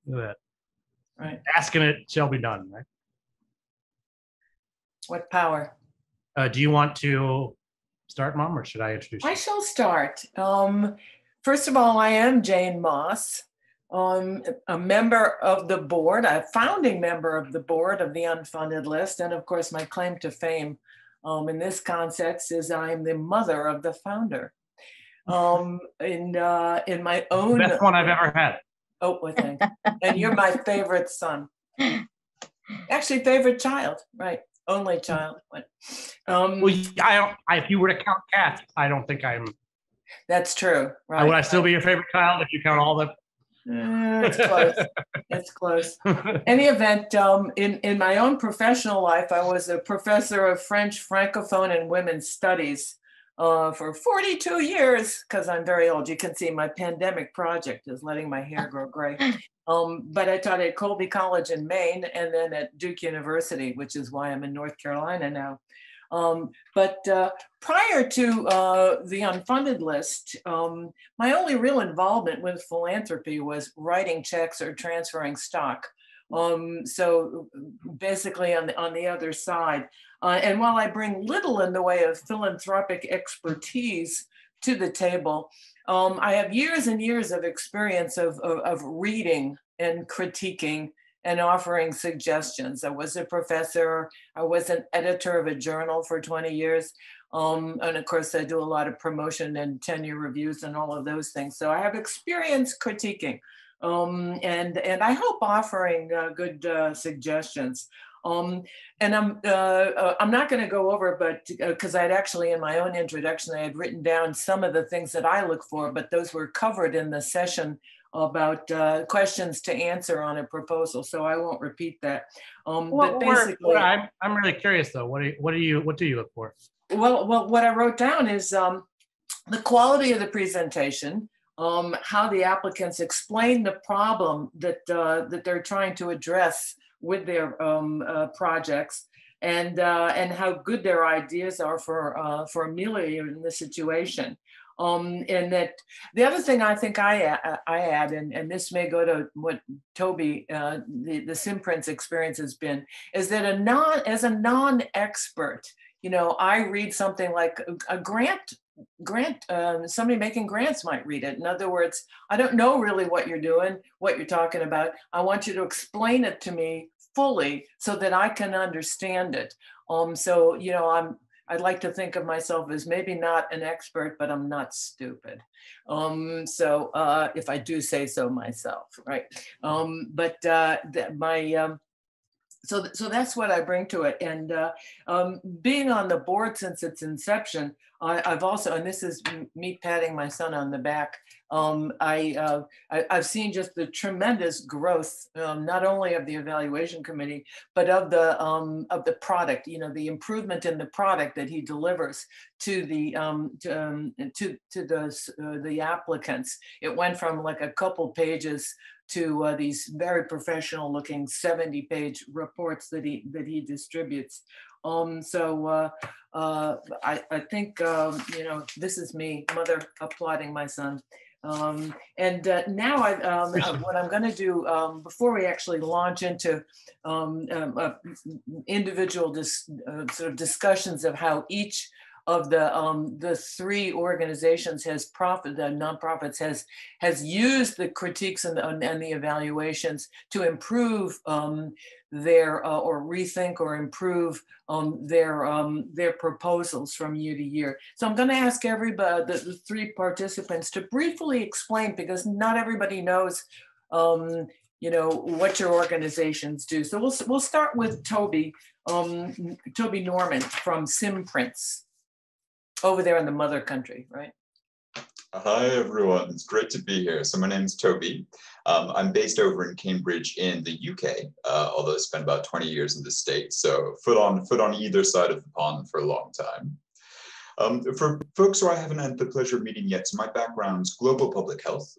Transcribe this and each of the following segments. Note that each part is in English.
that Right. asking it shall be done, right? What power? Do you want to start, Mom, or should I introduce you? I shall start. First of all, I am Jane Moss, a member of the board, a founding member of the board of the Unfunded List. And of course, my claim to fame in this context is I'm the mother of the founder. In my own— Best one I've ever had. Oh, well, thanks. And you're my favorite son. Actually, favorite child, right? Only child. But, well, if you were to count cats, I don't think I'm. That's true, right? Would I still be your favorite child if you count all the? It's close. It's close. Any event, in my own professional life, I was a professor of French, Francophone, and Women's Studies for 42 years, because I'm very old. You can see my pandemic project is letting my hair grow gray. But I taught at Colby College in Maine and then at Duke University, which is why I'm in North Carolina now. But prior to the Unfunded List, my only real involvement with philanthropy was writing checks or transferring stock. So basically on the other side. And while I bring little in the way of philanthropic expertise to the table, I have years and years of experience of reading and critiquing and offering suggestions. I was a professor, I was an editor of a journal for 20 years. And of course, I do a lot of promotion and tenure reviews and all of those things. So I have experience critiquing and I hope offering good suggestions. And I'm not going to go over, but because I'd actually in my own introduction, I had written down some of the things that I look for, but those were covered in the session about questions to answer on a proposal, so I won't repeat that. But basically, I'm really curious though. What do you look for? Well, what I wrote down is the quality of the presentation, how the applicants explain the problem that they're trying to address with their projects, and how good their ideas are for ameliorating the situation. And that the other thing I think I add, and this may go to what Toby, the Symprints experience has been, is that as a non-expert, you know, I read something like a grant, somebody making grants might read it. In other words, I don't know really what you're doing, what you're talking about. I want you to explain it to me fully so that I can understand it. So, you know, I'd like to think of myself as maybe not an expert, but I'm not stupid. So if I do say so myself, right? So that's what I bring to it. And being on the board since its inception, I've also, and this is me patting my son on the back, I've seen just the tremendous growth, not only of the evaluation committee, but of the product. You know, the improvement in the product that he delivers to the applicants. It went from like a couple pages to these very professional looking 70-page reports that he distributes. So I think, you know, this is me, mother applauding my son. And now what I'm going to do before we actually launch into individual sort of discussions of how each of the three organizations nonprofits has used the critiques and the evaluations to improve their or rethink or improve their proposals from year to year. So I'm going to ask everybody, the three participants, to briefly explain, because not everybody knows you know, what your organizations do. So we'll start with Toby Norman from Symprints. Over there in the mother country, right? Hi, everyone. It's great to be here. So my name's Toby. I'm based over in Cambridge in the UK, although I spent about 20 years in the States. So foot on either side of the pond for a long time. For folks who I haven't had the pleasure of meeting yet, so my background's global public health.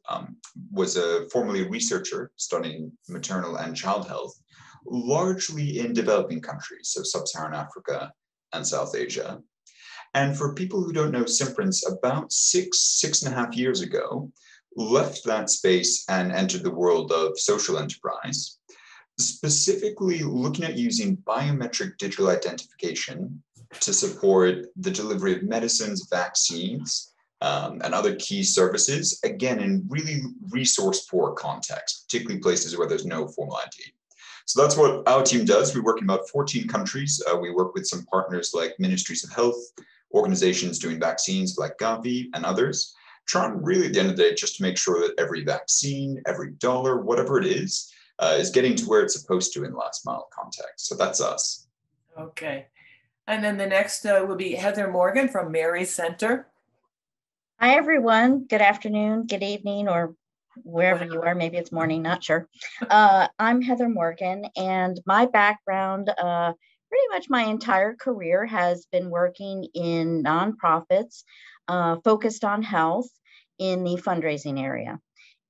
Was formerly a researcher studying maternal and child health, largely in developing countries, so sub-Saharan Africa and South Asia. And for people who don't know Symprints, about six and a half years ago, left that space and entered the world of social enterprise, specifically looking at using biometric digital identification to support the delivery of medicines, vaccines, and other key services, again, in really resource-poor contexts, particularly places where there's no formal ID. So that's what our team does. We work in about 14 countries. We work with some partners like Ministries of Health, organizations doing vaccines like Gavi and others, trying really at the end of the day just to make sure that every vaccine, every dollar, whatever it is getting to where it's supposed to in last mile context. So that's us. Okay. And then the next will be Heather Morgan from Mary Center. Hi, everyone. Good afternoon, good evening, or wherever you are. Maybe it's morning, not sure. I'm Heather Morgan, and my background, pretty much my entire career has been working in nonprofits focused on health in the fundraising area.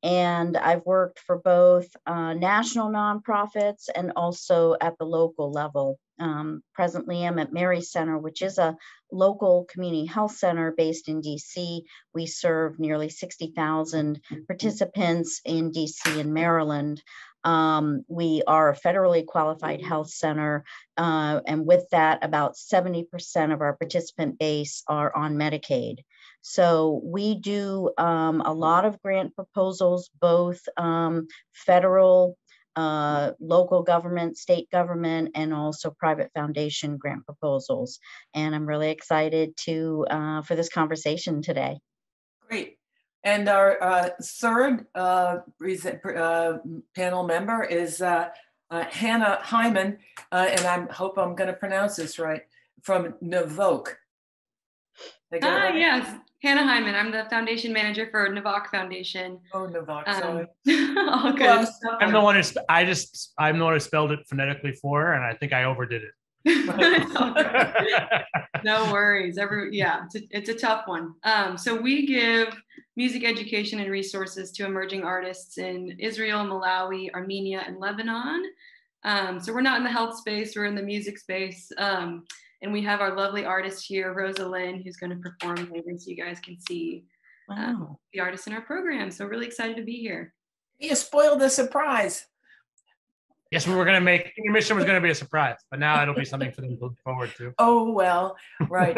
And I've worked for both national nonprofits and also at the local level. Presently, I'm at Mary Center, which is a local community health center based in DC. We serve nearly 60,000 participants in DC and Maryland. We are a federally qualified health center, and with that, about 70% of our participant base are on Medicaid. So we do a lot of grant proposals, both federal, local government, state government, and also private foundation grant proposals. And I'm really excited for this conversation today. Great. And our third panel member is Hannah Hyman, and I hope I'm going to pronounce this right, from Novok. Yes, Hannah Hyman. I'm the foundation manager for Novok Foundation. Oh, Novok, sorry. All good. I'm the one who spelled it phonetically for her, and I think I overdid it. No worries. It's a tough one. So we give music education and resources to emerging artists in Israel, Malawi, Armenia, and Lebanon. So we're not in the health space, we're in the music space. And we have our lovely artist here, Rosa Lynn, who's going to perform later so you guys can see the artists in our program. So really excited to be here. You spoiled the surprise. Yes, we were going to make intermission was going to be a surprise, but now it'll be something for them to look forward to. Oh, well, right.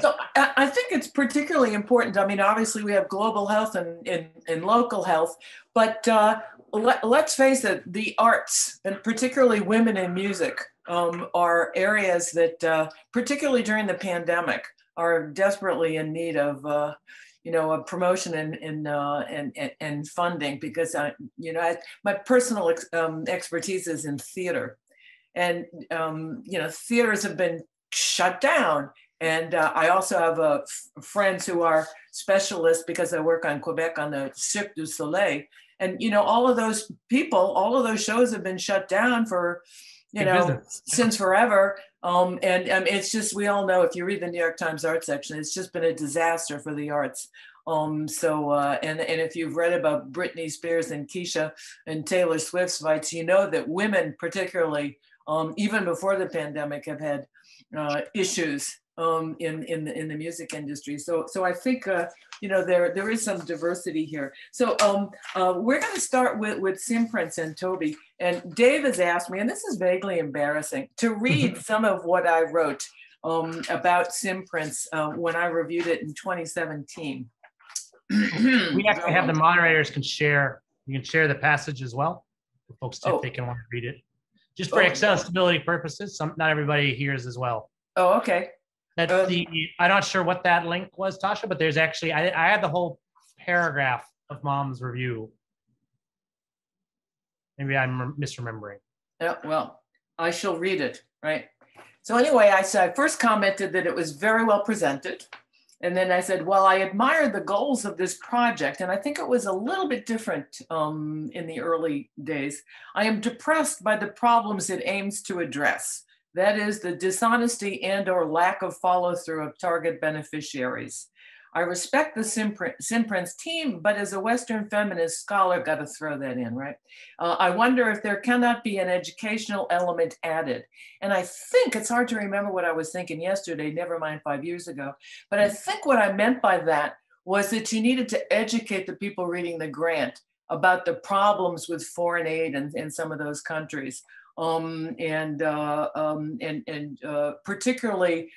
So I think it's particularly important. I mean, obviously we have global health and local health, but let's face it, the arts, and particularly women in music, are areas that, particularly during the pandemic, are desperately in need of a promotion and funding, because my personal expertise is in theater, and theaters have been shut down, and I also have friends who are specialists, because I work on Quebec on the Cirque du Soleil, and all of those people, all of those shows have been shut down for since forever. And it's just, we all know, if you read the New York Times art section, it's just been a disaster for the arts. And if you've read about Britney Spears and Keisha and Taylor Swift's fights, you know that women particularly, even before the pandemic, have had issues in the music industry. So I think there is some diversity here. So we're going to start with Simprints and Toby. And Dave has asked me, and this is vaguely embarrassing, to read some of what I wrote about Simprints when I reviewed it in 2017. We have to have the moderators can share. You can share the passage as well for folks if they can want to read it, just for accessibility purposes. Not everybody hears as well. Oh, okay. That's I'm not sure what that link was, Tasha, but there's actually, I had the whole paragraph of Mom's review. Maybe I'm misremembering. Yeah, well, I shall read it, right? So anyway, I first commented that it was very well presented. And then I said, well, I admire the goals of this project, and I think it was a little bit different in the early days. I am depressed by the problems it aims to address. That is the dishonesty and or lack of follow through of target beneficiaries. I respect the Simprints team, but as a Western feminist scholar, got to throw that in, right? I wonder if there cannot be an educational element added. And I think it's hard to remember what I was thinking yesterday, never mind 5 years ago, but I think what I meant by that was that you needed to educate the people reading the grant about the problems with foreign aid in some of those countries. Particularly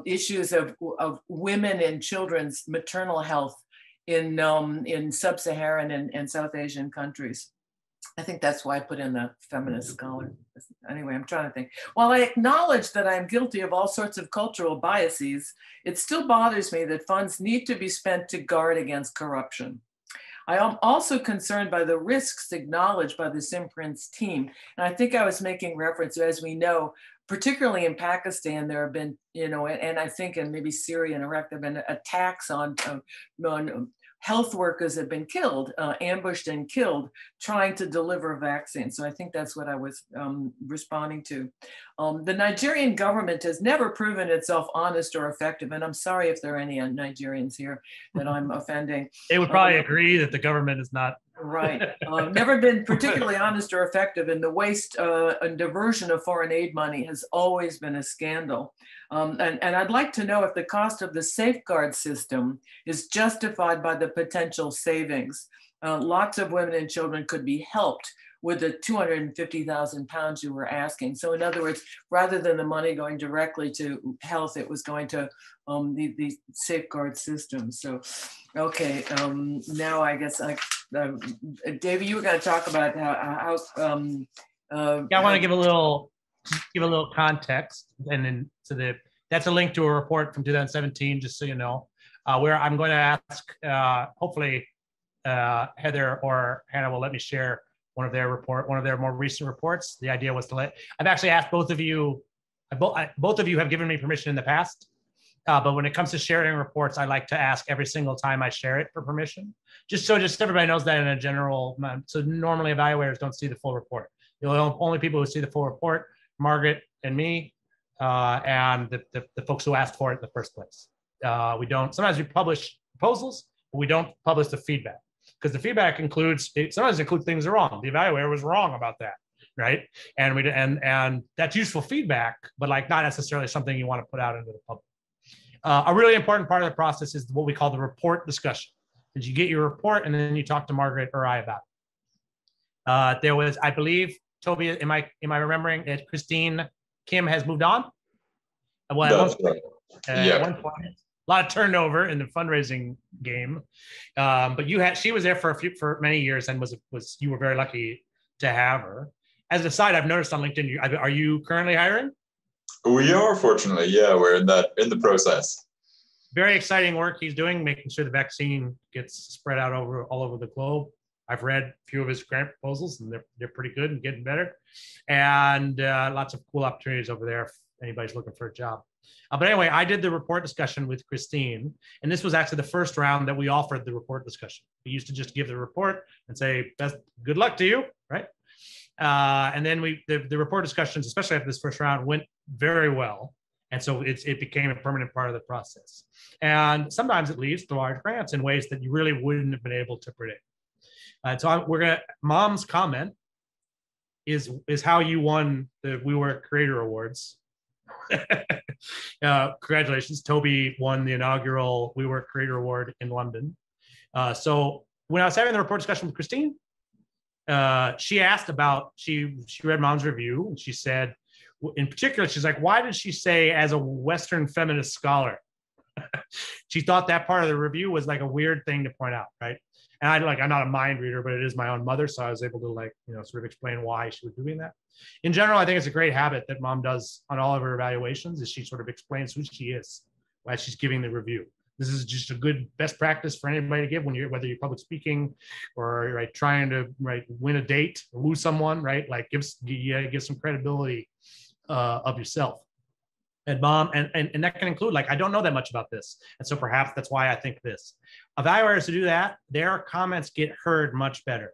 issues of women and children's maternal health in sub-Saharan and South Asian countries. I think that's why I put in the feminist scholar. Anyway, I'm trying to think. While I acknowledge that I'm guilty of all sorts of cultural biases, it still bothers me that funds need to be spent to guard against corruption. I am also concerned by the risks acknowledged by the Symposium team. And I think I was making reference, as we know, particularly in Pakistan, there have been, and I think in maybe Syria and Iraq, there have been attacks on health workers have been killed, ambushed and killed, trying to deliver vaccines. So I think that's what I was responding to. The Nigerian government has never proven itself honest or effective. And I'm sorry if there are any Nigerians here that I'm offending. They would probably agree that the government is not. Right. Never been particularly honest or effective, and the waste and diversion of foreign aid money has always been a scandal. And I'd like to know if the cost of the safeguard system is justified by the potential savings. Lots of women and children could be helped with the 250,000 pounds you were asking. So in other words, rather than the money going directly to health, it was going to the safeguard system. So, okay, now I guess David, you were going to talk about how yeah, I want to give a little context, and then that's a link to a report from 2017, just so you know, where I'm going to ask, hopefully Heather or Hannah will let me share one of their more recent reports. The idea was I've actually asked both of you, both of you have given me permission in the past, but when it comes to sharing reports, I like to ask every single time I share it for permission, just everybody knows that in a general. So normally evaluators don't see the full report. The only people who see the full report, Margaret and me, and the folks who asked for it in the first place. We don't. Sometimes we publish proposals, but we don't publish the feedback, because the feedback sometimes includes things that are wrong. The evaluator was wrong about that, right? And that's useful feedback, but like not necessarily something you want to put out into the public. A really important part of the process is what we call the report discussion. Is you get your report and then you talk to Margaret or I about it. There was, I believe, Toby, am I remembering that Christine Kim has moved on? Well, at one point, a lot of turnover in the fundraising game, but she was there for many years, and you were very lucky to have her. As an aside, I've noticed on LinkedIn, are you currently hiring? We are, fortunately, yeah. We're in the process. Very exciting work he's doing, making sure the vaccine gets spread out all over the globe. I've read a few of his grant proposals, and they're pretty good and getting better, and lots of cool opportunities over there if anybody's looking for a job. But anyway, I did the report discussion with Christine, and this was actually the first round that we offered the report discussion. We used to just give the report and say, good luck to you, right? And then the report discussions, especially after this first round, went very well. And so it became a permanent part of the process. And sometimes it leads to large grants in ways that you really wouldn't have been able to predict. So Mom's comment is how you won the We Work Creator Awards. Congratulations, Toby won the inaugural We Work Creator Award in London. So when I was having the report discussion with Christine, she asked about, she read Mom's review, and she said, in particular, she's like, why did she say as a Western feminist scholar? She thought that part of the review was like a weird thing to point out, right? And I'm not a mind reader, but it is my own mother, so I was able to sort of explain why she was doing that. In general, I think it's a great habit that Mom does on all of her evaluations, is she sort of explains who she is while she's giving the review. This is just a good best practice for anybody to give whether you're public speaking or trying to win a date or woo someone, right? Like give some credibility of yourself. And Mom, and that can include I don't know that much about this, and so perhaps that's why I think this. Evaluators who do that, their comments get heard much better,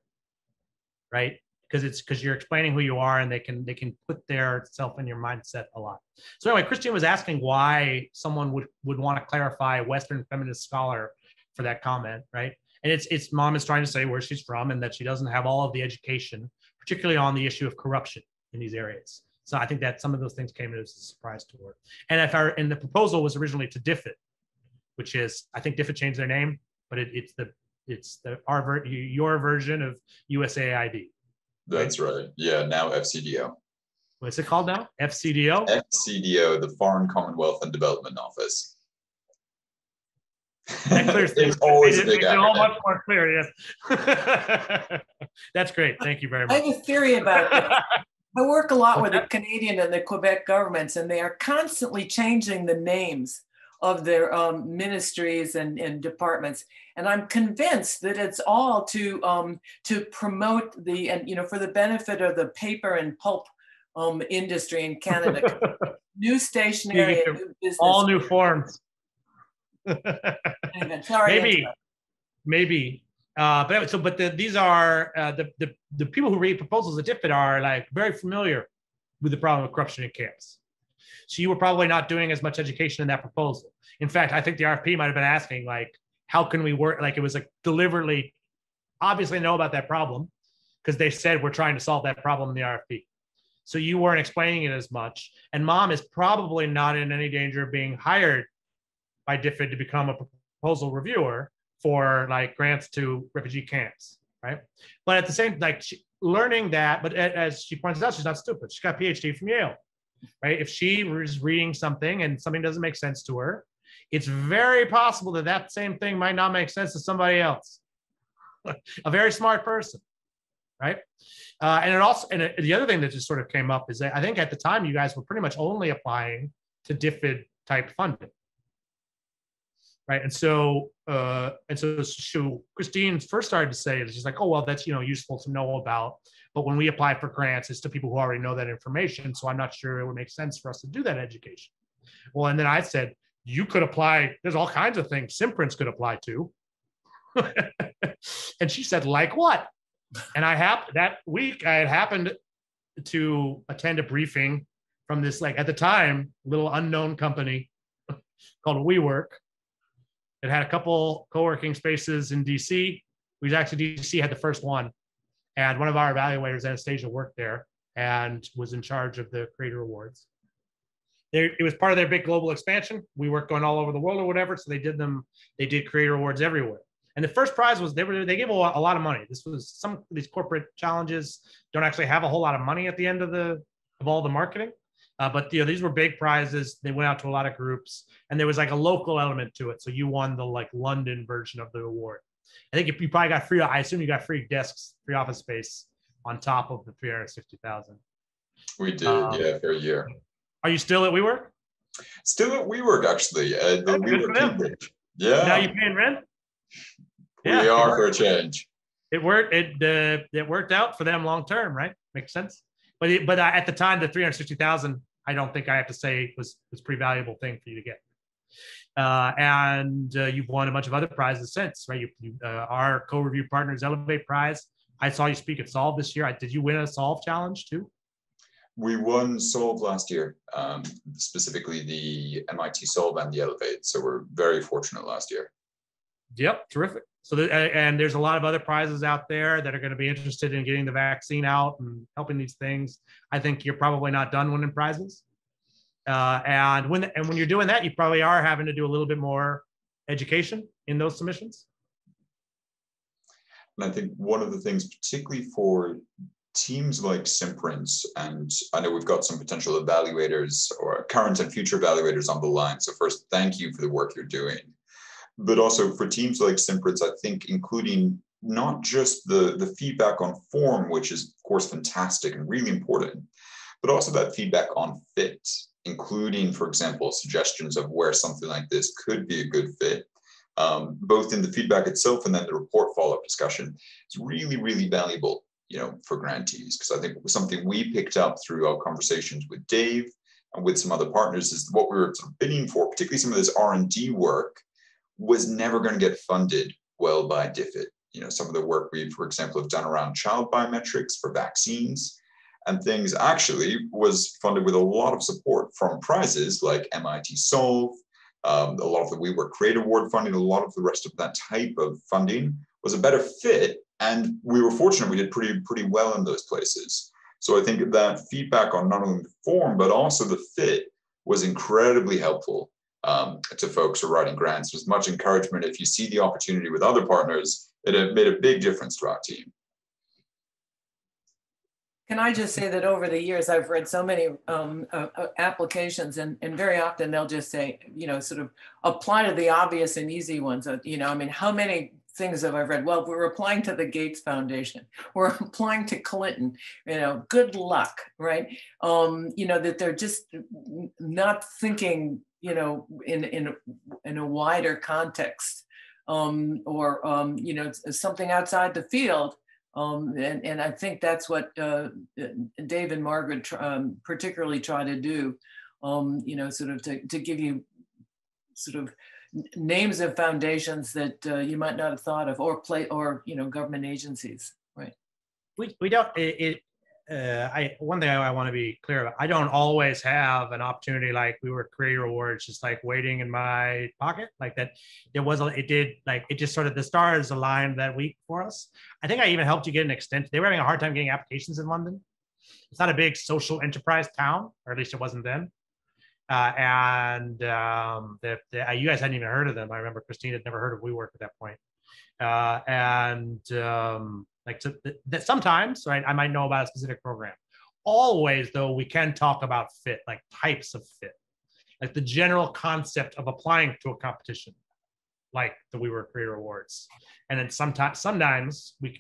right? Because you're explaining who you are, and they can put their self in your mindset a lot. So anyway, Christine was asking why someone would want to clarify Western feminist scholar for that comment, right? And it's Mom is trying to say where she's from and that she doesn't have all of the education, particularly on the issue of corruption in these areas. So I think that some of those things came as a surprise to her. And the proposal was originally to DFID, which is, I think DFID changed their name. but your version of USAID. That's right. Yeah, now FCDO. What's it called now? FCDO? FCDO, the Foreign Commonwealth and Development Office. That clears things. It's always a big acronym. All much acronym. more clear, yes. That's great. Thank you very I much. have a theory about this. I work a lot with the Canadian and the Quebec governments, and they are constantly changing the names of their ministries and departments. And I'm convinced that it's all to promote for the benefit of the paper and pulp industry in Canada. New stationery, and new business. All new forms. Anyway, sorry. Maybe. These are the people who read proposals at DFID are like very familiar with the problem of corruption in camps. So you were probably not doing as much education in that proposal. In fact, I think the RFP might have been asking like, how can we work? Like it was like deliberately, obviously know about that problem because they said we're trying to solve that problem in the RFP. So you weren't explaining it as much. And Mom is probably not in any danger of being hired by DFID to become a proposal reviewer for like grants to refugee camps, right? But at the same, like learning that, but as she points out, she's not stupid. She's got a PhD from Yale, right? If she was reading something and something doesn't make sense to her, it's very possible that that same thing might not make sense to somebody else, a very smart person, right? And it also, and the other thing that just sort of came up is that I think at the time you guys were pretty much only applying to DFID type funding. Right. And so Christine first started to say, she's like, oh, well, that's, useful to know about. But when we apply for grants, it's to people who already know that information. So I'm not sure it would make sense for us to do that education. Well, and then I said, you could apply. There's all kinds of things Simprints could apply to. And she said, like what? And that week I had happened to attend a briefing from this, like at the time, little unknown company called WeWork. It had a couple co-working spaces in DC. DC had the first one. And one of our evaluators, Anastasia, worked there and was in charge of the Creator Awards. It was part of their big global expansion. We worked going all over the world or whatever. So they did Creator Awards everywhere. And the first prize was they gave a lot of money. This was some of these corporate challenges don't actually have a whole lot of money at the end of all the marketing. But these were big prizes. They went out to a lot of groups, and there was like a local element to it. So you won the like London version of the award. I think if you probably got free, I assume you got free desks, free office space on top of the 360,000. We did, yeah, for a year. Are you still at WeWork? Still at WeWork, actually. The WeWork Cambridge. Yeah. Now you paying rent? We are for a change. It worked. It worked out for them long term, right? Makes sense. But at the time, the 360,000, I don't think I have to say was a pretty valuable thing for you to get. And you've won a bunch of other prizes since, right? Our co-review partners Elevate Prize. I saw you speak at Solve this year. Did you win a Solve challenge too? We won Solve last year, specifically the MIT Solve and the Elevate. So we're very fortunate last year. Yep, terrific. So and there's a lot of other prizes out there that are going to be interested in getting the vaccine out and helping these things. I think you're probably not done winning prizes. And when you're doing that, you probably are having to do a little bit more education in those submissions. And I think one of the things, particularly for teams like Simprints, and I know we've got some potential evaluators or current and future evaluators on the line. So first, thank you for the work you're doing. But also for teams like Simprints, I think including not just the feedback on form, which is of course fantastic and really important, but also that feedback on fit, including, for example, suggestions of where something like this could be a good fit, both in the feedback itself and then the report follow-up discussion. It's really, really valuable, for grantees, because I think something we picked up through our conversations with Dave and with some other partners is what we were sort of bidding for, particularly some of this R&D work, was never going to get funded well by DFID. Some of the work we, for example, have done around child biometrics for vaccines and things actually was funded with a lot of support from prizes like MIT Solve, a lot of the WeWork Creator Award funding, a lot of the rest of that type of funding was a better fit. And we were fortunate we did pretty well in those places. So I think that feedback on not only the form, but also the fit was incredibly helpful to folks who are writing grants. There's much encouragement. If you see the opportunity with other partners, it made a big difference to our team. Can I just say that over the years, I've read so many applications, and very often they'll just say, sort of apply to the obvious and easy ones. I mean, how many things have I read? Well, we're applying to the Gates Foundation. We're applying to Clinton, good luck, right? That they're just not thinking, in a wider context, or something outside the field. And I think that's what Dave and Margaret particularly try to do, sort of to give you sort of names of foundations that you might not have thought of, or government agencies, right? We don't. One thing I want to be clear about: I don't always have an opportunity like we were Career Awards, just like waiting in my pocket, like that. It just sort of the stars aligned that week for us. I think I even helped you get an extension. They were having a hard time getting applications in London. It's not a big social enterprise town, or at least it wasn't then. You guys hadn't even heard of them. I remember Christine had never heard of WeWork at that point. That sometimes, right, I might know about a specific program. Always, though, we can talk about fit, like types of fit, like the general concept of applying to a competition, like the WeWork Career Awards. And then sometimes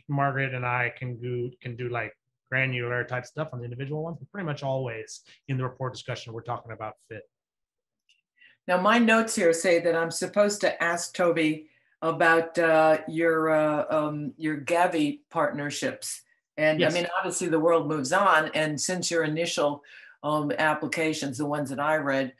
Margaret and I can do like granular type stuff on the individual ones, but pretty much always in the report discussion, we're talking about fit. Now, my notes here say that I'm supposed to ask Toby about your Gavi partnerships. And yes. I mean, obviously the world moves on. And since your initial applications, the ones that I read,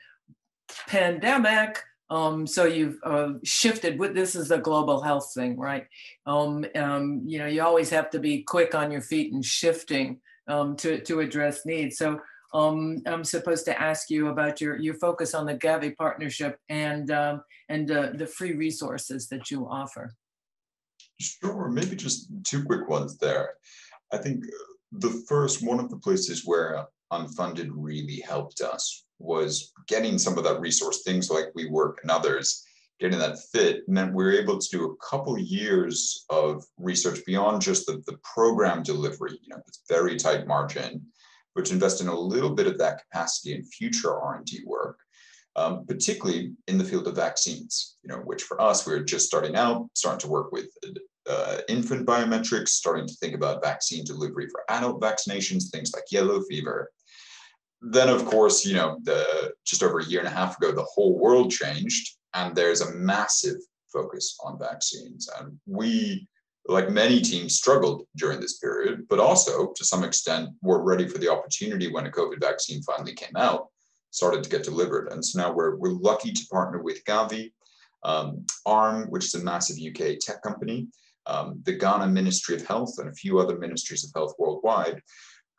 pandemic, so you've shifted. This is a global health thing, right? You always have to be quick on your feet and shifting to address needs. So I'm supposed to ask you about your focus on the Gavi partnership and the free resources that you offer. Sure, maybe just two quick ones there. I think one of the places where Unfunded really helped us was getting some of that resource, things like WeWork and others, getting that fit, meant we were able to do a couple years of research beyond just the program delivery, this very tight margin, which invest in a little bit of that capacity in future R&D work, particularly in the field of vaccines, which for us, we were just starting to work with infant biometrics, starting to think about vaccine delivery for adult vaccinations, things like yellow fever. Then, of course, just over a year and a half ago, the whole world changed, and there's a massive focus on vaccines. And we, like many teams, struggled during this period, but also, to some extent, were ready for the opportunity when a COVID vaccine finally came out, started to get delivered. And so now we're lucky to partner with Gavi, ARM, which is a massive UK tech company, the Ghana Ministry of Health, and a few other ministries of health worldwide,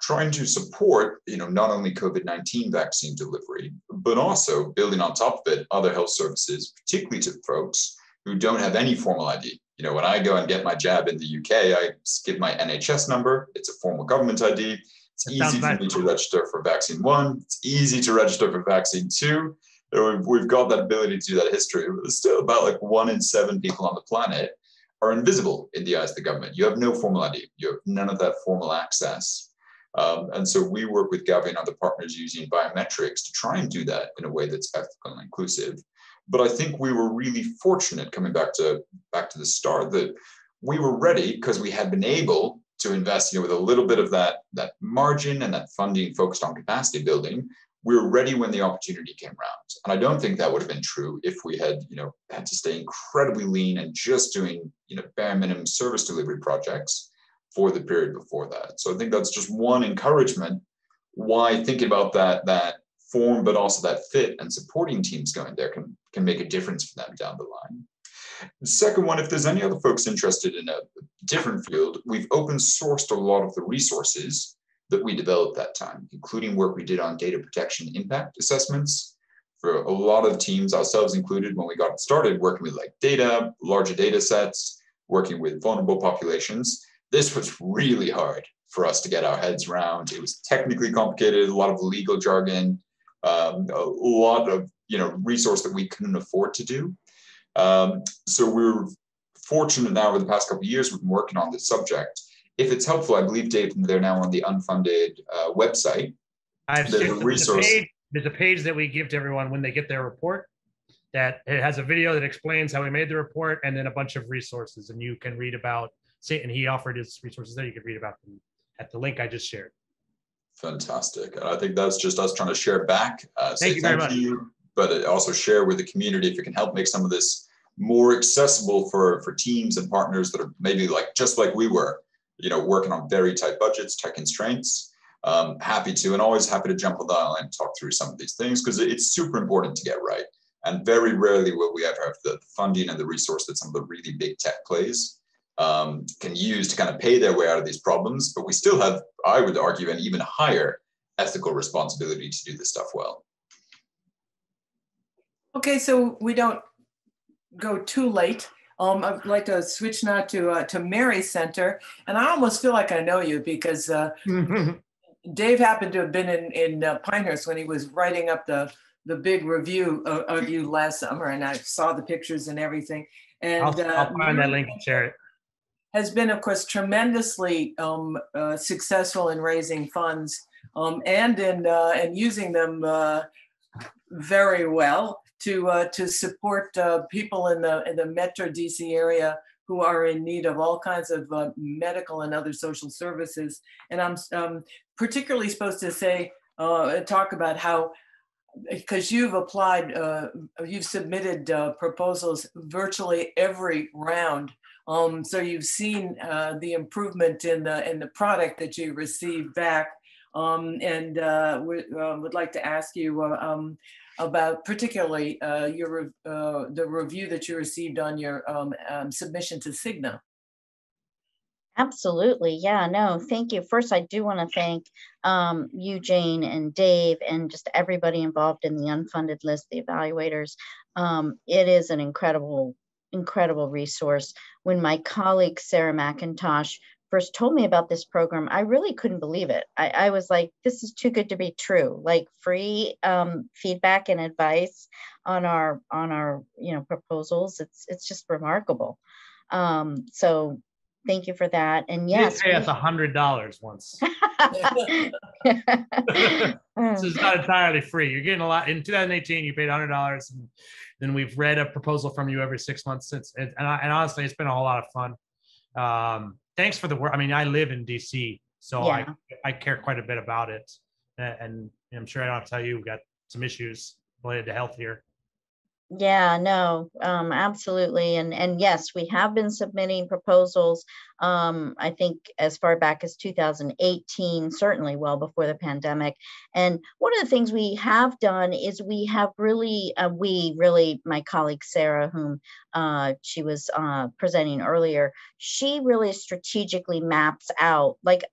trying to support, not only COVID-19 vaccine delivery, but also building on top of it other health services, particularly to folks who don't have any formal ID. When I go and get my jab in the UK, I give my NHS number. It's a formal government ID. It's easy for me to register for vaccine 1. It's easy to register for vaccine 2. We've got that ability to do that history. But there's still about like 1 in 7 people on the planet are invisible in the eyes of the government. You have no formal ID. You have none of that formal access. And so we work with Gavi and other partners using biometrics to try and do that in a way that's ethical and inclusive. But I think we were really fortunate, coming back to the start, that we were ready because we had been able to invest, with a little bit of that margin and that funding focused on capacity building. We were ready when the opportunity came around. And I don't think that would have been true if we had, had to stay incredibly lean and just doing, bare minimum service delivery projects for the period before that. So I think that's just one encouragement why thinking about that form, but also that fit and supporting teams going there can make a difference for them down the line. The second one, if there's any other folks interested in a different field, we've open sourced a lot of the resources that we developed that time, including work we did on data protection impact assessments for a lot of teams, ourselves included, when we got started working with like data, larger data sets, working with vulnerable populations. This was really hard for us to get our heads around. It was technically complicated, a lot of legal jargon, a lot of resource that we couldn't afford to do. So we're fortunate now over the past couple of years, we've been working on this subject. If it's helpful, I believe, Dave, they're now on the Unfunded website. There's a page that we give to everyone when they get their report, that it has a video that explains how we made the report, and then a bunch of resources, and you can read about, and he offered his resources there. You can read about them at the link I just shared. Fantastic. And I think that's just us trying to share back. Thank you very much. But also share with the community if it can help make some of this more accessible for teams and partners that are maybe just like we were, working on very tight budgets, tight constraints. Happy to, and always happy to jump on the line and talk through some of these things, because it's super important to get right. And very rarely will we ever have the funding and the resource that some of the really big tech plays can use to kind of pay their way out of these problems. But we still have, I would argue, an even higher ethical responsibility to do this stuff well. Okay, so we don't go too late. I'd like to switch now to Mary Center, and I almost feel like I know you because Dave happened to have been in Pinehurst when he was writing up the big review of you last summer, and I saw the pictures and everything. And I'll find that link and share it. Has been, of course, tremendously successful in raising funds and in using them very well to support people in the Metro DC area who are in need of all kinds of medical and other social services. And I'm particularly supposed to say, talk about how, because you've applied, you've submitted proposals virtually every round. So you've seen the improvement in the product that you received back, and we would like to ask you about particularly the review that you received on your submission to Cigna. Absolutely. Yeah, no, thank you. First, I do want to thank you, Jane, and Dave, and just everybody involved in the unfunded list, the evaluators. It is an incredible resource. When my colleague, Sarah McIntosh, first told me about this program, I really couldn't believe it. I was like, this is too good to be true. Like free feedback and advice on our proposals. It's just remarkable. So thank you for that. And yes, you did pay us $100 once. This is not entirely free. You're getting a lot. In 2018, you paid $100, and then we've read a proposal from you every 6 months since. And honestly, it's been a whole lot of fun. Thanks for the work. I mean, I live in DC, so yeah. I care quite a bit about it, and I'm sure I don't have to tell you, we've got some issues related to health here. Yeah, no, absolutely. And yes, we have been submitting proposals, I think as far back as 2018, certainly well before the pandemic. And one of the things we have done is we have really, my colleague Sarah, whom she was presenting earlier, she really strategically maps out, like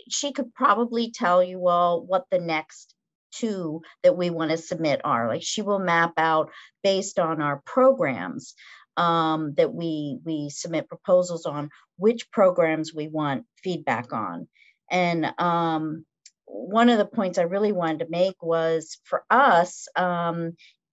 she could probably tell you all what the next two that we want to submit are. Like she will map out based on our programs that we submit proposals on, which programs we want feedback on. And one of the points I really wanted to make was, for us,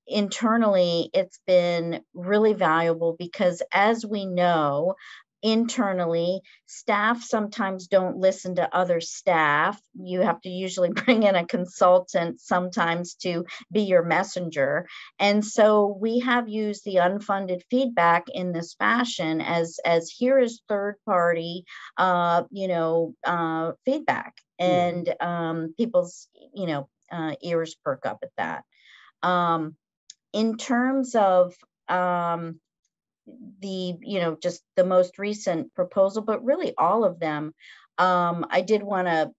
internally, it's been really valuable because, as we know, internally, staff sometimes don't listen to other staff. You have to usually bring in a consultant sometimes to be your messenger. And so we have used the unfunded feedback in this fashion as here is third party, feedback, and people's, ears perk up at that. In terms of just the most recent proposal, but really all of them, I did want to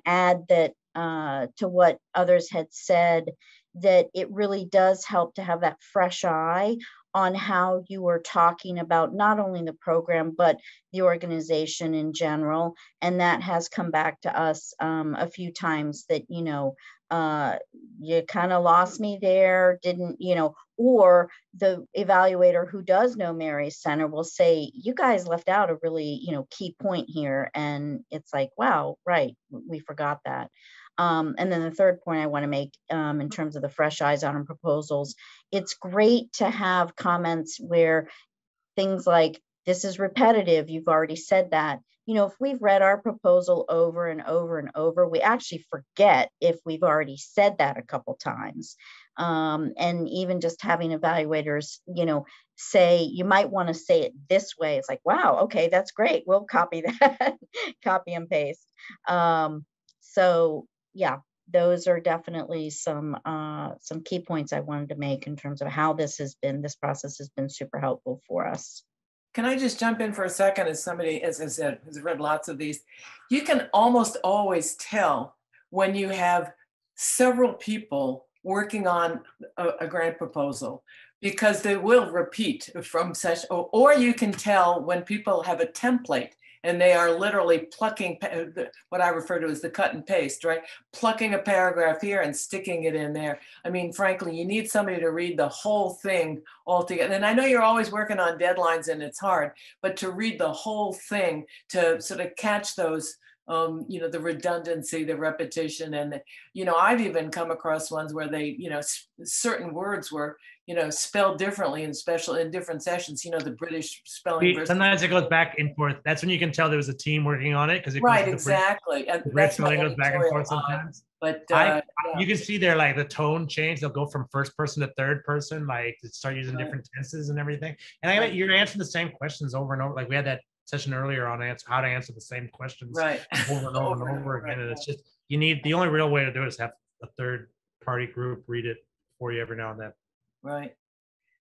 add that to what others had said, that it really does help to have that fresh eye on how you were talking about not only the program, but the organization in general. And that has come back to us a few times that, you kind of lost me there, didn't, or the evaluator who does know Mary's Center will say, you guys left out a really, key point here. And it's like, wow, right, we forgot that. And then the third point I want to make in terms of the fresh eyes on proposals, it's great to have comments where things like, this is repetitive, you've already said that. You know, if we've read our proposal over and over and over, we actually forget if we've already said that a couple times. And even just having evaluators, you know, say, you might want to say it this way. It's like, wow, okay, that's great. We'll copy that, copy and paste. So yeah, those are definitely some key points I wanted to make in terms of how this process has been super helpful for us. Can I just jump in for a second? As somebody, as I said, has read lots of these, you can almost always tell when you have several people working on a grant proposal, because they will repeat from session, or you can tell when people have a template and they are literally plucking what I refer to as the cut and paste, right? Plucking a paragraph here and sticking it in there. I mean, frankly, you need somebody to read the whole thing all together. And I know you're always working on deadlines and it's hard, but to read the whole thing, to sort of catch those, you know, the redundancy, the repetition, and, you know, I've even come across ones where they, you know, certain words were, you know, spelled differently in different sessions, you know, the British spelling. Sometimes it goes back and forth. That's when you can tell there was a team working on it, because it right, exactly. The British spelling goes back and forth sometimes. But yeah. You can see there, like the tone change. They'll go from first person to third person, like to start using different tenses and everything. And I bet you're answering the same questions over and over. Like we had that session earlier on how to answer the same questions over and over again. And it's just, you need, the only real way to do it is have a third party group read it for you every now and then. Right.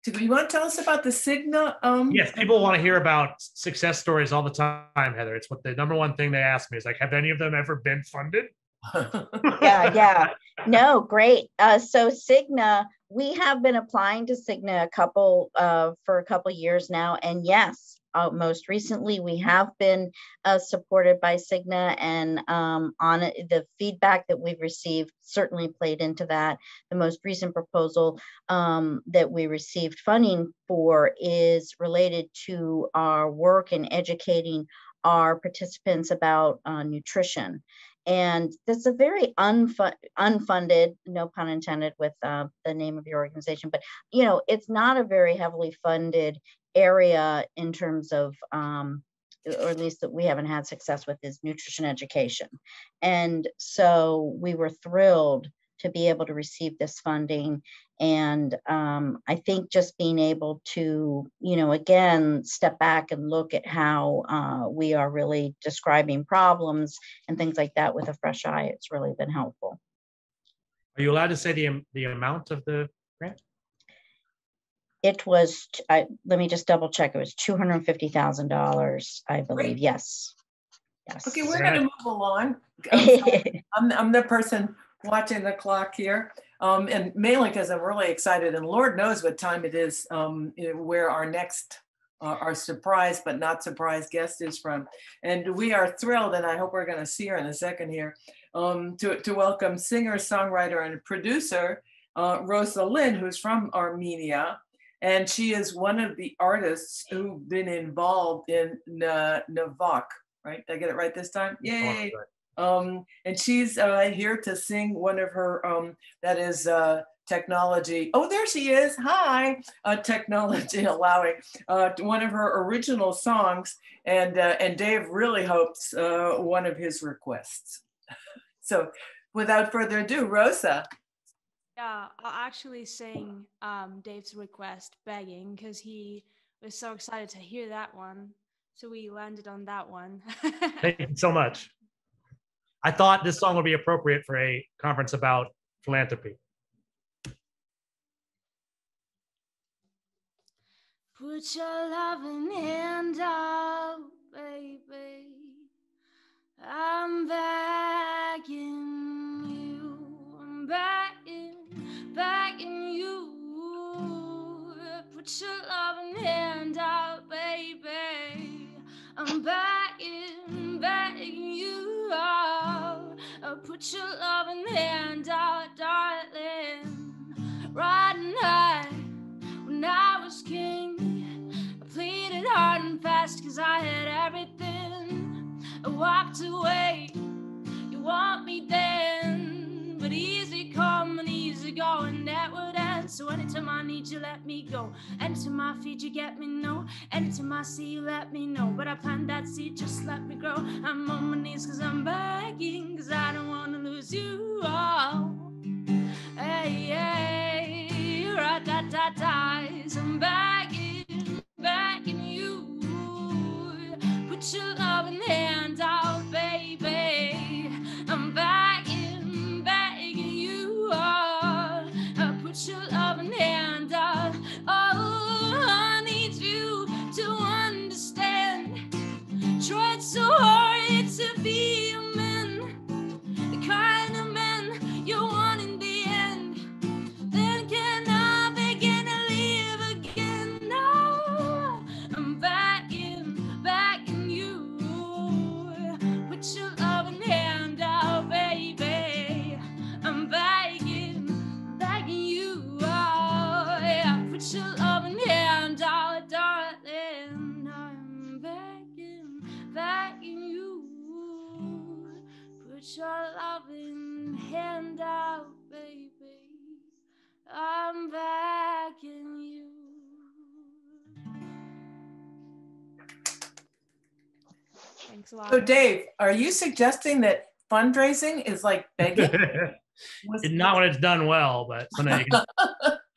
Do you want to tell us about the Cigna? Yes, people want to hear about success stories all the time, Heather. It's what the number one thing they ask me is like, have any of them ever been funded? Yeah. No, great. So Cigna, we have been applying to Cigna for a couple years now. And yes, most recently we have been supported by Cigna, and on it, the feedback that we've received certainly played into that. The most recent proposal that we received funding for is related to our work in educating our participants about nutrition. And that's a very unfunded, no pun intended with the name of your organization, but, you know, it's not a very heavily funded area in terms of, or at least that we haven't had success with, is nutrition education. And so we were thrilled to be able to receive this funding. And I think just being able to, you know, again, step back and look at how we are really describing problems and things like that with a fresh eye, it's really been helpful. Are you allowed to say the amount of the grant? It was, let me just double check. It was $250,000, I believe. Great. Yes. Okay, we're going to move along. I'm the person watching the clock here, and mainly because I'm really excited, and Lord knows what time it is, where our next our surprise but not surprise guest is from. And we are thrilled, and I hope we're going to see her in a second here, to welcome singer, songwriter, and producer Rosa Lynn, who's from Armenia. And she is one of the artists who've been involved in Navok, right? Did I get it right this time? Yay. And she's here to sing one of her, that is technology. Oh, there she is. Hi, technology allowing one of her original songs. And Dave really hopes one of his requests. So without further ado, Rosa. Yeah, I'll actually sing Dave's request, Begging, because he was so excited to hear that one. So we landed on that one. Thank you so much. I thought this song would be appropriate for a conference about philanthropy. Put your loving hand out, baby. I'm begging you. I'm begging you. Put your loving hand out, baby. I'm begging you. Put your loving hand out, darling. Riding high when I was king, I pleaded hard and fast 'cause I had everything. I walked away, you want me then. So anytime I need you, let me go. Anytime I feed you, get me no. Anytime I see you, let me know. But I plant that seed, just let me grow. I'm on my knees cause I'm begging, cause I don't wanna lose you all. Hey, hey, ra-ta-ta-ties. I'm begging, begging you. Put your loving hand out, baby. I'm begging, begging you. Put your loving hand out. Oh, I need you to understand. Tried so hard to be a man, the kind of man you want in the end. Then can I begin to live again? No, I'm begging you. Put your loving hand out, baby. I'm begging you. Oh, yeah. Put your loving hand out, darling. I'm begging you. Put your loving hand out, baby. I'm begging you. Thanks a lot. So Dave, are you suggesting that fundraising is like begging? Not when it's done well, but sometimes it can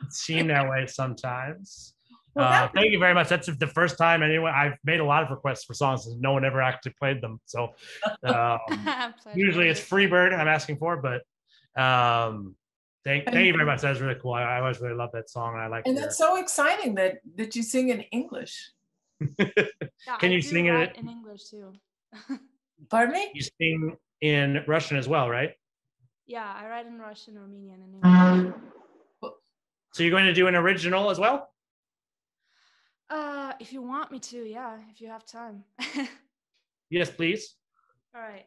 seem that way sometimes. Thank you very much. That's the first time anyway. I've made a lot of requests for songs and no one ever actually played them. So usually it's Freebird I'm asking for, but thank you very much. That was really cool. I always really love that song, and I like. And that's so exciting that you sing in English. Yeah, Can you sing it in English too? Pardon me? You sing in Russian as well, right? Yeah, I write in Russian, Armenian, and English. So you're going to do an original as well? If you want me to, yeah, if you have time. Yes, please. All right.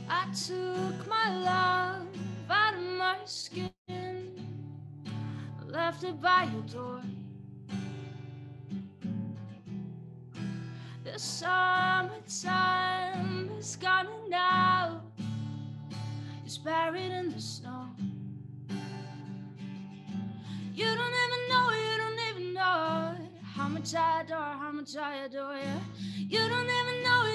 I took my love out of my skin, left it by your door. The summertime is gone now. It's buried in the snow. You don't even know how much I adore you. You don't even know.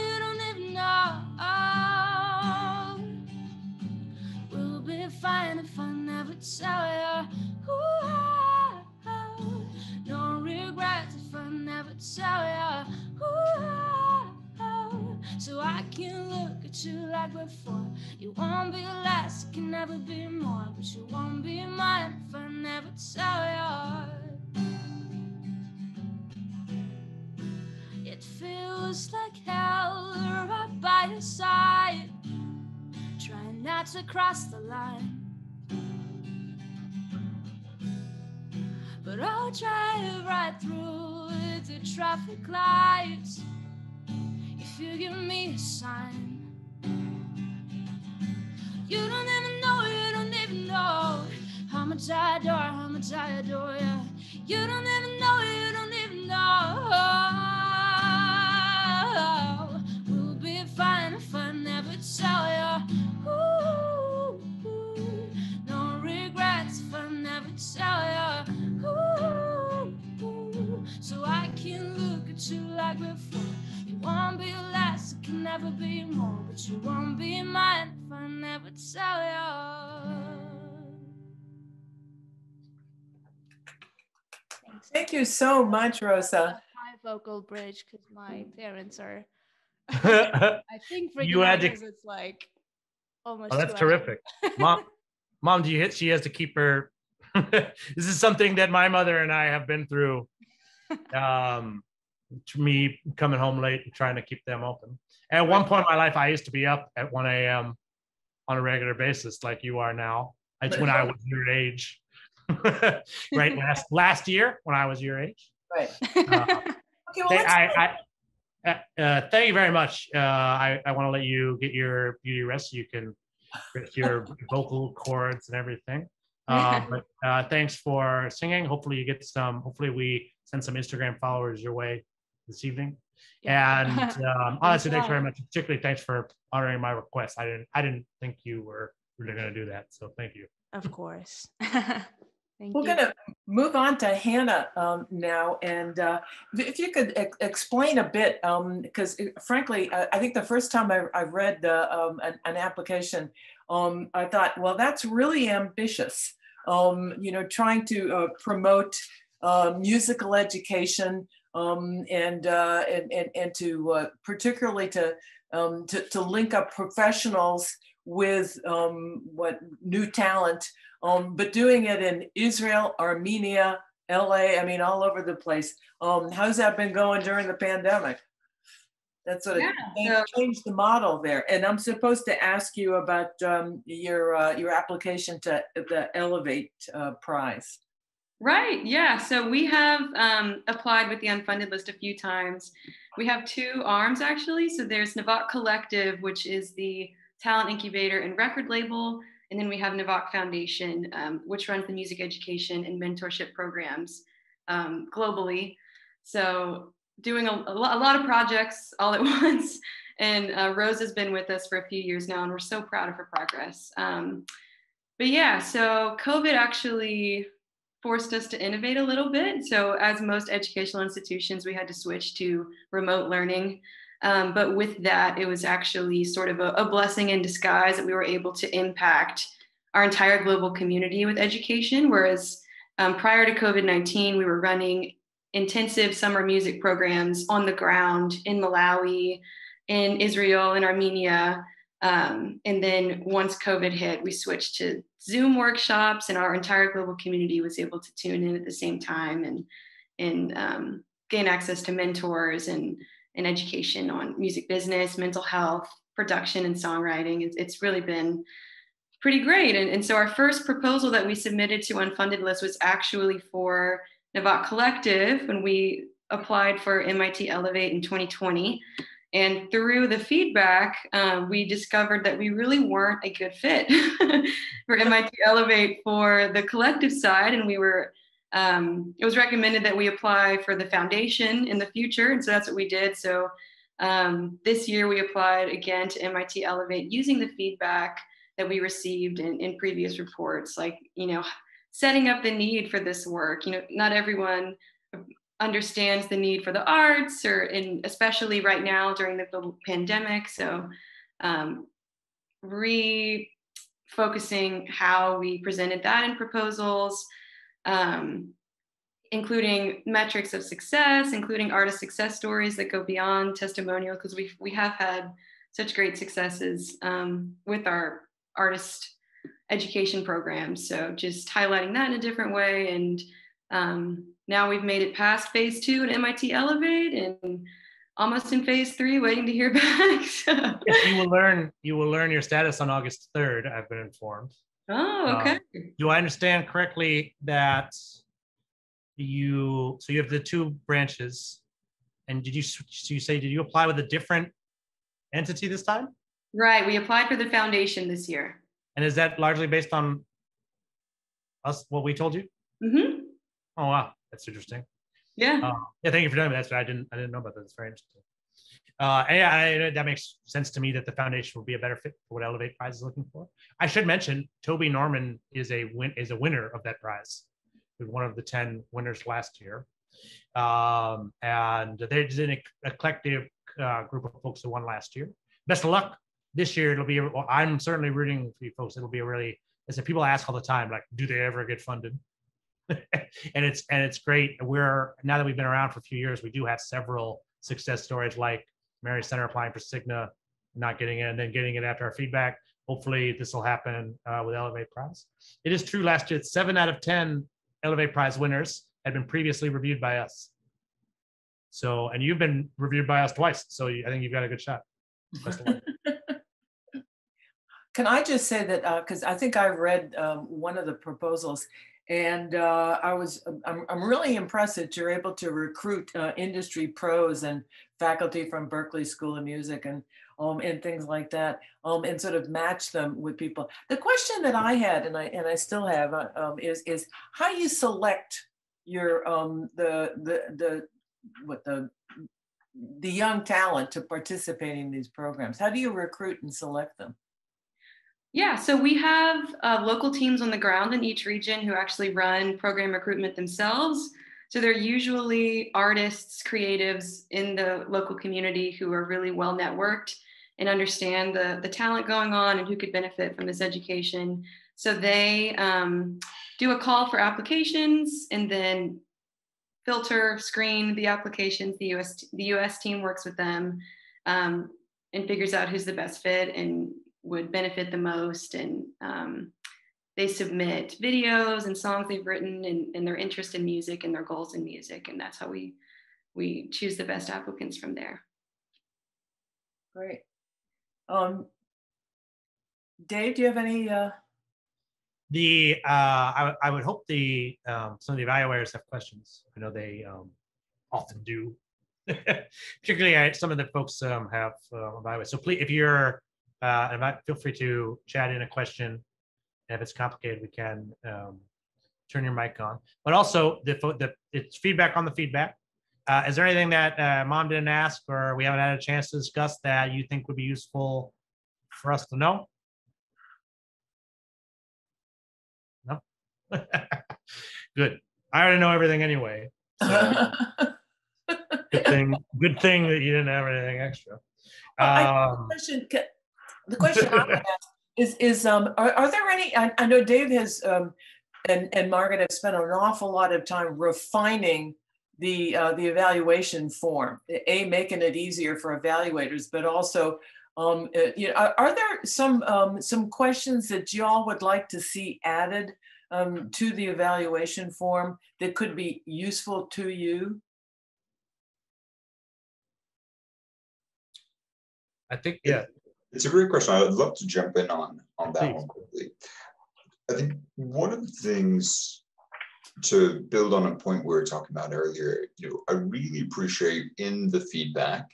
We'll be fine if I never tell you. Ooh, no regrets if I never tell you. Ooh, so I can look at you like before. You won't be less, it can never be more. But you won't be mine if I never tell you. It feels like hell right by your side, trying not to cross the line. But I'll drive right through the traffic lights if you give me a sign. You don't even know how much I adore you. You don't even know. We'll be fine if I never tell you. Ooh, no regrets if I never tell you. Ooh, so I can look at you like before. You won't be less, it can never be more. But you won't be mine if I never tell you. Thank you so much, Rosa. High vocal bridge because my parents are. I think for you it's like almost. Oh, that's terrific, Mom. Mom, she has to keep her. This is something that my mother and I have been through. Me coming home late and trying to keep them open. At one point in my life, I used to be up at 1 a.m. on a regular basis, like you are now. It's when I was your age. Right, last year when I was your age. Right. Okay, well, thank you very much. I want to let you get your beauty rest so you can get your vocal cords and everything. But thanks for singing. Hopefully we send some Instagram followers your way this evening. And honestly, thanks very job. much. Particularly, thanks for honoring my request. I didn't think you were really going to do that, so thank you. Of course. Thank We're you. going to move on to Hannah now, and if you could explain a bit, because frankly, I think the first time I read an application, I thought, well, that's really ambitious. You know, trying to promote musical education and to particularly to link up professionals with what new talent. But doing it in Israel, Armenia, LA, I mean, all over the place. How's that been going during the pandemic? That's sort of changed the model there. And I'm supposed to ask you about your application to the Elevate prize. Right, yeah. So we have applied with the Unfunded list a few times. We have two arms actually. So there's Navak Collective, which is the talent incubator and record label. And then we have Navak Foundation, which runs the music education and mentorship programs globally. So doing a lot of projects all at once. And Rose has been with us for a few years now, and we're so proud of her progress. But yeah, so COVID actually forced us to innovate a little bit. So as most educational institutions, we had to switch to remote learning. But with that, it was actually sort of a blessing in disguise that we were able to impact our entire global community with education. Whereas prior to COVID-19, we were running intensive summer music programs on the ground in Malawi, in Israel, in Armenia. And then once COVID hit, we switched to Zoom workshops, and our entire global community was able to tune in at the same time and gain access to mentors and education on music business, mental health, production, and songwriting. It's really been pretty great. And so our first proposal that we submitted to Unfunded list was actually for Navak Collective when we applied for MIT Elevate in 2020. And through the feedback, we discovered that we really weren't a good fit for MIT Elevate for the collective side. And we were, it was recommended that we apply for the foundation in the future. And so that's what we did. So this year we applied again to MIT Elevate using the feedback that we received in previous reports, like, you know, setting up the need for this work. You know, not everyone understands the need for the arts, or especially right now during the pandemic. So refocusing how we presented that in proposals, including metrics of success, including artist success stories that go beyond testimonial, because we have had such great successes with our artist education programs. So just highlighting that in a different way. And now we've made it past phase 2 at MIT Elevate and almost in phase 3, waiting to hear back. So. Yes, you will learn your status on August 3rd, I've been informed. Oh, okay. Do I understand correctly that you have the 2 branches, and did you apply with a different entity this time? Right, we applied for the foundation this year. And is that largely based on us, what we told you? Mm-hmm. Oh, wow, that's interesting. Yeah. Yeah, thank you for telling me that. I didn't know about that. It's very interesting. And yeah, that makes sense to me that the foundation will be a better fit for what Elevate Prize is looking for. I should mention Toby Norman is a winner of that prize. He was one of the 10 winners last year. And there's an eclectic group of folks who won last year. Best of luck this year. It'll be, well, I'm certainly rooting for you folks. It'll be a really, as people ask all the time, like, do they ever get funded? and it's great. Now that we've been around for a few years, we do have several success stories, like Mary Center applying for Cigna, not getting it, and then getting it after our feedback. Hopefully this will happen with Elevate Prize. It is true, last year 7 out of 10 Elevate Prize winners had been previously reviewed by us. So, and you've been reviewed by us twice, so I think you've got a good shot. Best of luck. Can I just say that, because I think I read one of the proposals, and I'm really impressed that you're able to recruit industry pros and faculty from Berklee School of Music and things like that, and sort of match them with people. The question that I had, and I still have, is how you select your the the young talent to participate in these programs? How do you recruit and select them? Yeah, so we have local teams on the ground in each region who actually run program recruitment themselves. So they're usually artists, creatives in the local community who are really well networked and understand the talent going on and who could benefit from this education. So they do a call for applications and then filter, screen the applications. The US team works with them and figures out who's the best fit and would benefit the most. And they submit videos and songs they've written and their interest in music and their goals in music. And that's how we choose the best applicants from there. Great. Dave, do you have any? I would hope some of the evaluators have questions. I know they often do. Particularly, some of the folks have evaluators. So please, if you're, feel free to chat in a question. And if it's complicated, we can turn your mic on. But also, it's feedback on the feedback. Is there anything that Mom didn't ask or we haven't had a chance to discuss that you think would be useful for us to know? No? Good. I already know everything anyway. So good thing that you didn't have anything extra. The question I would ask is are there any, I know Dave has and Margaret have spent an awful lot of time refining the evaluation form, making it easier for evaluators, but also are there some questions that y'all would like to see added to the evaluation form that could be useful to you? I think, yeah. It's a great question. I'd love to jump in on that one quickly. I think one of the things, to build on a point we were talking about earlier, I really appreciate in the feedback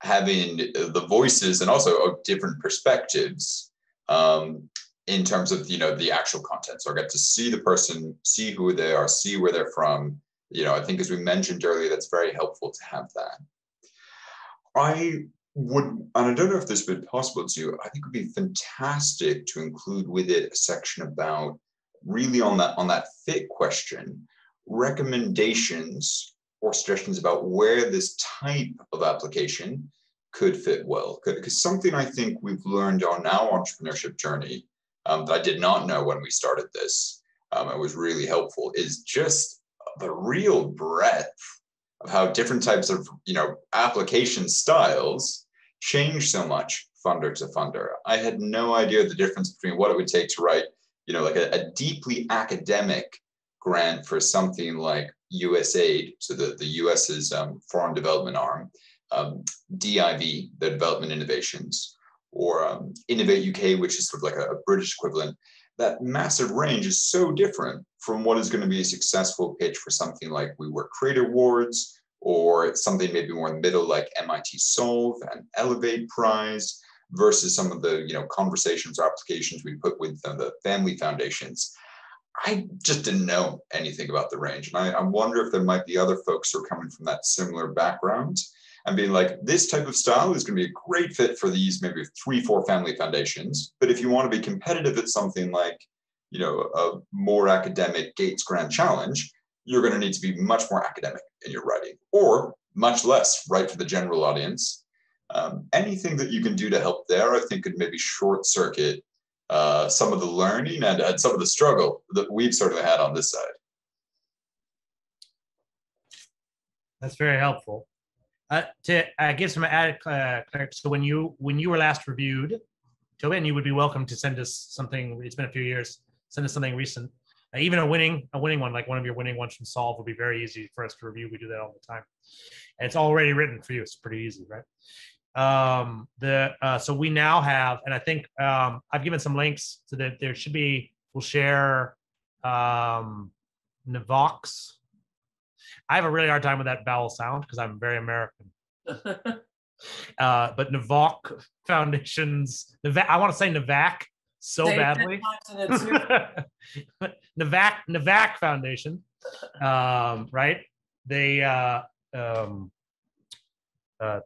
having the voices and also of different perspectives in terms of the actual content. So I get to see the person, see who they are, see where they're from. I think, as we mentioned earlier, that's very helpful to have that. I would, and I don't know if this would be possible to, I think it would be fantastic to include with it a section about really on that fit question, recommendations or suggestions about where this type of application could fit well. Because something I think we've learned on our entrepreneurship journey that I did not know when we started this, it was really helpful, is just the real breadth of how different types of application styles change so much funder to funder. I had no idea the difference between what it would take to write like a deeply academic grant for something like USAID, so the US's foreign development arm, DIV, the Development Innovations, or Innovate UK, which is sort of like a British equivalent. That massive range is so different from what is going to be a successful pitch for something like We Work Creator Awards, or something maybe more in the middle like MIT Solve and Elevate Prize, versus some of the conversations or applications we put with the family foundations. I just didn't know anything about the range. And I wonder if there might be other folks who are coming from that similar background and being like, this type of style is going to be a great fit for these maybe 3-4 family foundations. But if you want to be competitive at something like, a more academic Gates Grand Challenge, you're going to need to be much more academic in your writing, or much less, right, for the general audience. Anything that you can do to help there, I think, could maybe short circuit some of the learning and some of the struggle that we've sort of had on this side. That's very helpful. To give some added clarity, so when you were last reviewed, Tobin, you would be welcome to send us something. It's been a few years. Send us something recent. Even a winning one, like one of your winning ones from Solve, would be very easy for us to review. We do that all the time. And it's already written for you. It's pretty easy, right? So we now have, and I think I've given some links so that there should be, we'll share Navox. I have a really hard time with that vowel sound because I'm very American. But Navox Foundations, I want to say Navac so badly. Navac Foundation, right? They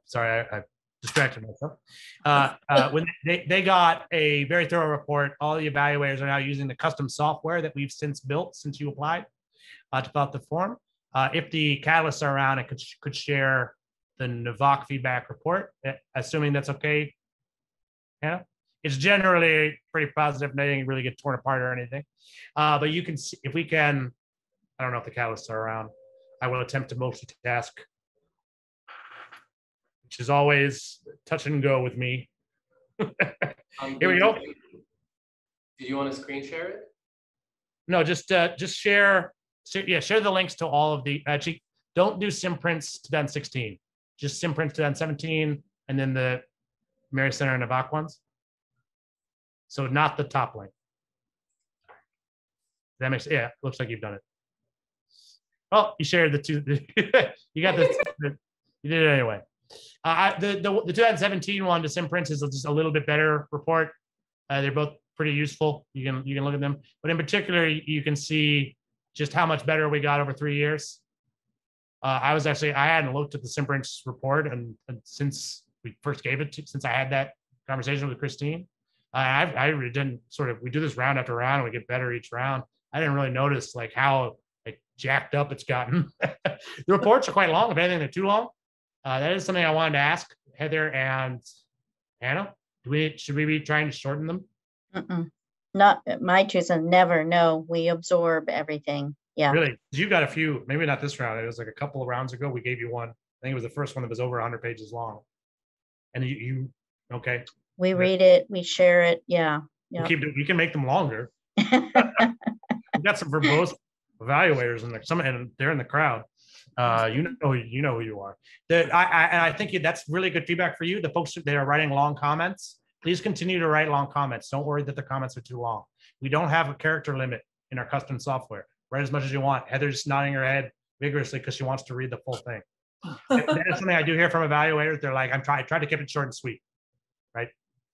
Sorry, I distracted myself. When they got a very thorough report, all the evaluators are now using the custom software that we've since built since you applied to fill out the form. If the catalysts are around, it could share the NVOC feedback report, assuming that's okay. Yeah, it's generally pretty positive. Nothing really get torn apart or anything. But you can see if we can. I don't know if the catalysts are around. I will attempt to multitask, which is always touch and go with me. Here we go. Do you want to screen share it? No, just share. Yeah, share the links to all of the. Actually, don't do Simprints 2016. Just Simprints 2017, and then the Mary Center and NVOC ones. So not the top link. That makes, yeah, looks like you've done it. Oh, you shared the two. You got this. You did it anyway. The 2017 one to Simprints is just a little bit better report. They're both pretty useful. You can look at them, but in particular, you can see just how much better we got over 3 years. I hadn't looked at the Simprints report, and since we first gave it to, since I had that conversation with Christine, I really didn't we do this round after round, and we get better each round. I didn't really notice like how jacked up it's gotten. The reports are quite long. If anything, they're too long. That is something I wanted to ask Heather and Anna. Should we be trying to shorten them? Not my choice and never. No, we absorb everything. Yeah. Really? You got a few, maybe not this round. It was like a couple of rounds ago. We gave you one. I think it was the first one that was over 100 pages long. And you okay. We read it, we share it. Yeah. Yep. You can make them longer. We've got some verbose evaluators and they're in the crowd. You know who you are. I think that's really good feedback for you. The folks that are writing long comments, please continue to write long comments. Don't worry that the comments are too long. We don't have a character limit in our custom software. Write as much as you want. Heather's nodding her head vigorously because she wants to read the full thing. That is something I do hear from evaluators. They're like, I try to keep it short and sweet, right?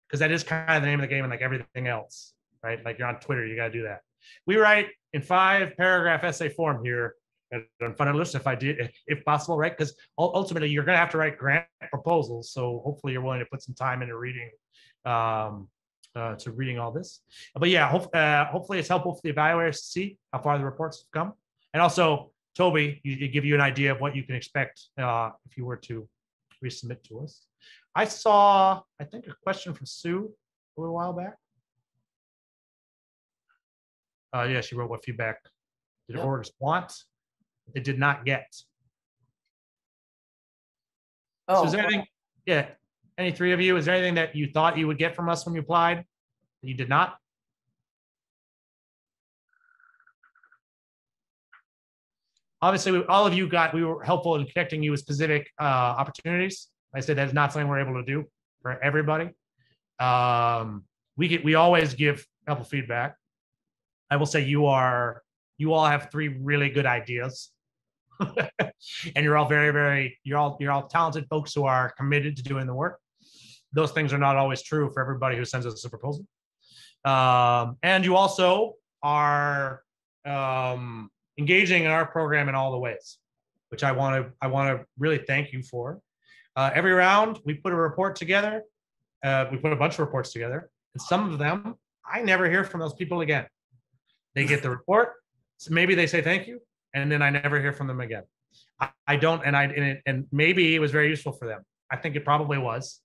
Because that is kind of the name of the game, and like everything else, right? Like you're on Twitter, you got to do that. We write in 5-paragraph essay form here at Unfunded, if possible, right? Because ultimately you're going to have to write grant proposals. So hopefully you're willing to put some time into reading, reading all this. But yeah, hopefully it's helpful for the evaluators to see how far the reports have come. And also, Toby, you give you an idea of what you can expect if you were to resubmit to us. I saw, I think, a question from Sue a little while back. Yeah, she wrote what feedback did orgs want? They did not get. Oh, so is there anything, any three of you, is there anything that you thought you would get from us when you applied that you did not? Obviously, all of you we were helpful in connecting you with specific opportunities. I said that's not something we're able to do for everybody. We always give helpful feedback. I will say you all have 3 really good ideas. And you're all you're all talented folks who are committed to doing the work. Those things are not always true for everybody who sends us a proposal. And you also are engaging in our program in all the ways, which I want to really thank you for. Every round we put a report together. We put a bunch of reports together, and some of them I never hear from those people again. They get the report, so maybe they say thank you, and then I never hear from them again. I don't, and maybe it was very useful for them. I think it probably was,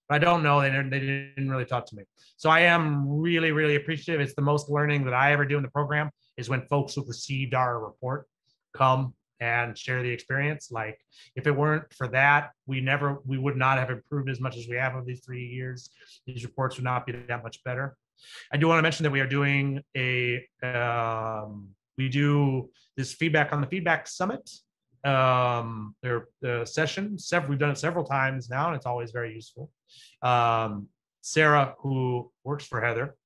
but I don't know. They didn't really talk to me. So I am really, really appreciative. It's the most learning that I ever do in the program is when folks who received our report come and share the experience. Like if it weren't for that, we would not have improved as much as we have over these 3 years. These reports would not be that much better. I do want to mention that we are doing we do this feedback on the feedback summit. The session, we've done it several times now, and it's always very useful. Sarah, who works for Heather,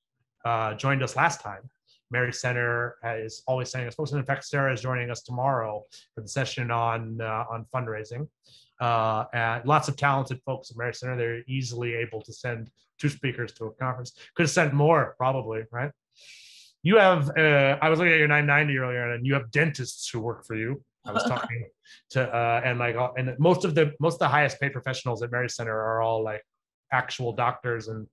joined us last time. Mary Center is always sending us folks. And in fact, Sarah is joining us tomorrow for the session on fundraising. And lots of talented folks at Mary Center. They're easily able to send 2 speakers to a conference. Could have sent more, probably, right? You have, I was looking at your 990 earlier, and you have dentists who work for you. I was talking to and most of the highest paid professionals at Mary Center are all like actual doctors and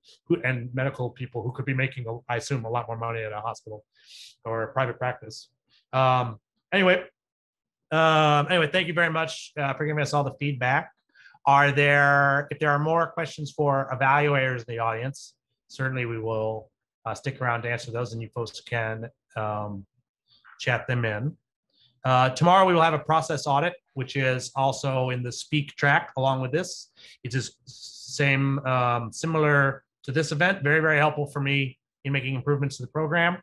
medical people who could be making, I assume, a lot more money at a hospital or a private practice. Anyway, thank you very much for giving us all the feedback. If there are more questions for evaluators in the audience, certainly we will stick around to answer those, and you folks can chat them in. Tomorrow we will have a process audit, which is also in the speak track along with this. It is similar to this event, very, very helpful for me in making improvements to the program.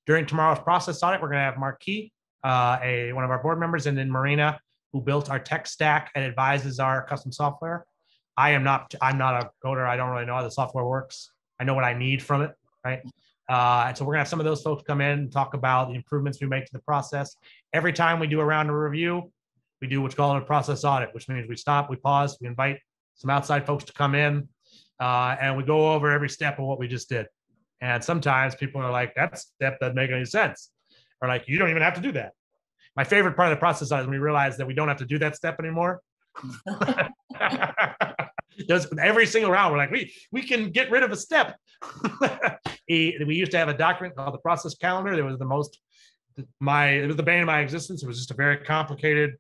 During tomorrow's process audit, we're going to have Marquis, one of our board members, and then Marina, who built our tech stack and advises our custom software. I'm not a coder. I don't really know how the software works. I know what I need from it, right? And so we're gonna have some of those folks come in and talk about the improvements we make to the process. Every time we do a round of review, we do what's called a process audit, which means we stop, we pause, we invite some outside folks to come in, and we go over every step of what we just did. And sometimes people are like, that step doesn't make any sense. Or like, you don't even have to do that. My favorite part of the process is when we realize that we don't have to do that step anymore. Every single round, we're like, we can get rid of a step. We used to have a document called the process calendar. It was it was the bane of my existence. It was just a very complicated,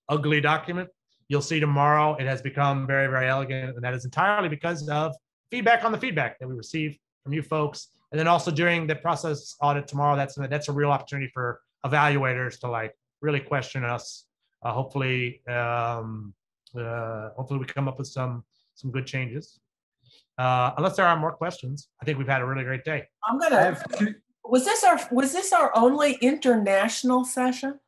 ugly document. You'll see tomorrow it has become very, very elegant, and that is entirely because of feedback on the feedback that we receive from you folks. And then also during the process audit tomorrow, that's a real opportunity for evaluators to like really question us. Hopefully we come up with some good changes. Unless there are more questions, I think we've had a really great day. Was this our only international session?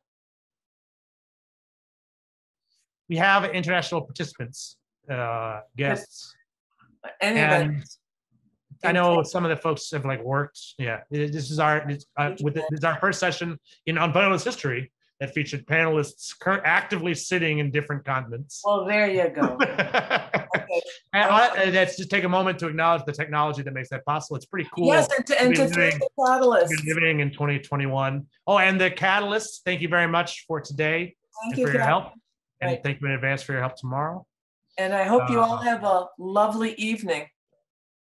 We have international participants, guests. And I know some of the folks have like worked. Yeah, this is our first session in Unfunded history that featured panelists actively sitting in different continents. Well, there you go. Okay. Let's just take a moment to acknowledge the technology that makes that possible. It's pretty cool. Yes, and to thank the Catalyst. Living in 2021. Oh, and the Catalyst, thank you very much for today. Thank you for your help. And right. Thank you in advance for your help tomorrow. And I hope you all have a lovely evening.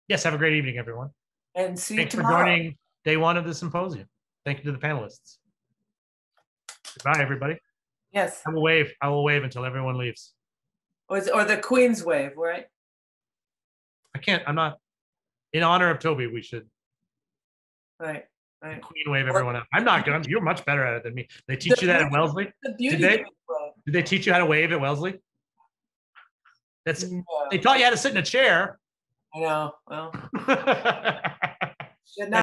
Yes, have a great evening, everyone. And see Thanks you tomorrow. for joining day one of the symposium. Thank you to the panelists. Goodbye, everybody. Yes. I will wave until everyone leaves. Or the Queen's wave, right? I'm not. In honor of Toby, we should. Right. Queen wave everyone out. I'm not good. You're much better at it than me. They teach you that at Wellesley? Did they teach you how to wave at Wellesley? They taught you how to sit in a chair. I know. Well. Good night.